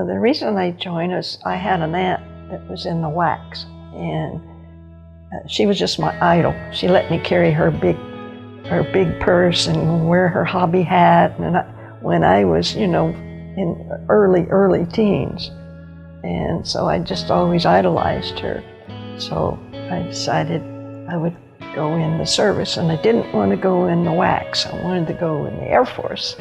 The reason I joined is I had an aunt that was in the wax, and she was just my idol. She let me carry her big purse and wear her hobby hat, and when I was, in early teens. And so I just always idolized her. So I decided I would go in the service, and I didn't want to go in the wax. I wanted to go in the Air Force.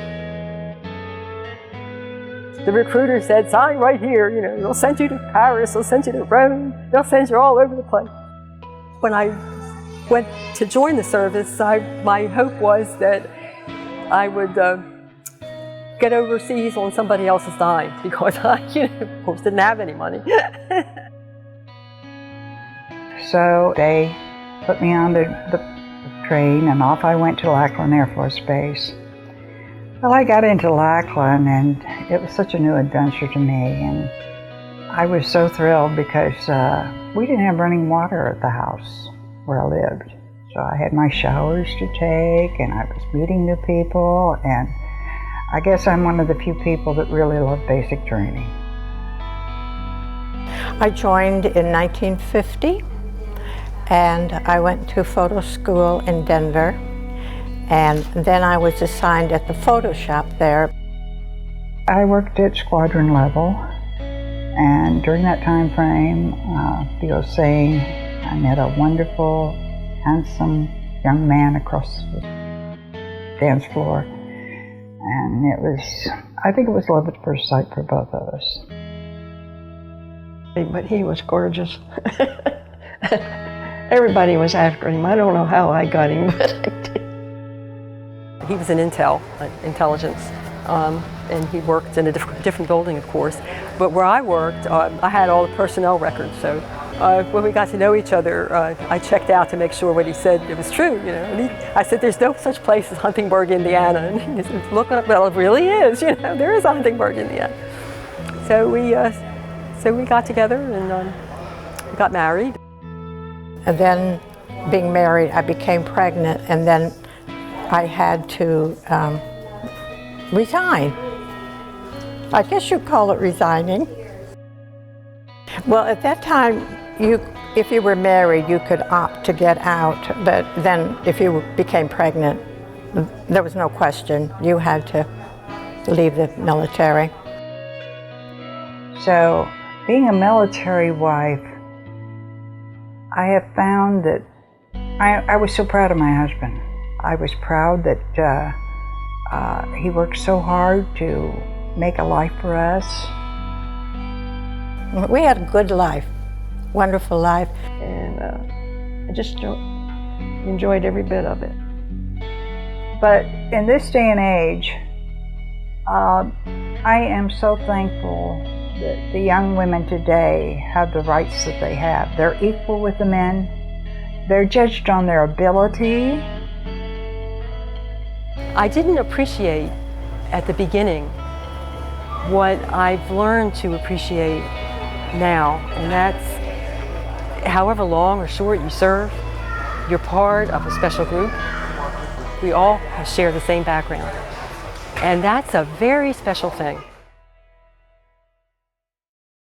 The recruiter said, sign right here, they'll send you to Paris, they'll send you to Rome, they'll send you all over the place. When I went to join the service, my hope was that I would get overseas on somebody else's dime, because I, of course, didn't have any money. So they put me on the train, and off I went to Lackland Air Force Base. Well, I got into Lackland, and it was such a new adventure to me, and I was so thrilled because we didn't have running water at the house where I lived. So I had my showers to take, and I was meeting new people, and I guess I'm one of the few people that really love basic training. I joined in 1950, and I went to photo school in Denver. And then I was assigned at the photo shop there. I worked at squadron level, and during that time frame, the old saying, I met a wonderful, handsome young man across the dance floor, and I think it was love at first sight for both of us. But he was gorgeous. Everybody was after him. I don't know how I got him, but I did. He was in intelligence, and he worked in a different building, of course. But where I worked, I had all the personnel records. So when we got to know each other, I checked out to make sure what he said it was true. And I said, "There's no such place as Huntingburg, Indiana." And he said, "Look up, well, it really is. There is a Huntingburg, Indiana." So we got together and we got married. And then, being married, I became pregnant, and then I had to resign. I guess you'd call it resigning. Well, at that time, if you were married, you could opt to get out, but then if you became pregnant, there was no question. You had to leave the military. So, being a military wife, I have found that I was so proud of my husband. I was proud that he worked so hard to make a life for us. We had a good life, wonderful life. And I just enjoyed every bit of it. But in this day and age, I am so thankful that the young women today have the rights that they have. They're equal with the men. They're judged on their ability. I didn't appreciate at the beginning what I've learned to appreciate now, and that's however long or short you serve, you're part of a special group. We all share the same background, and that's a very special thing.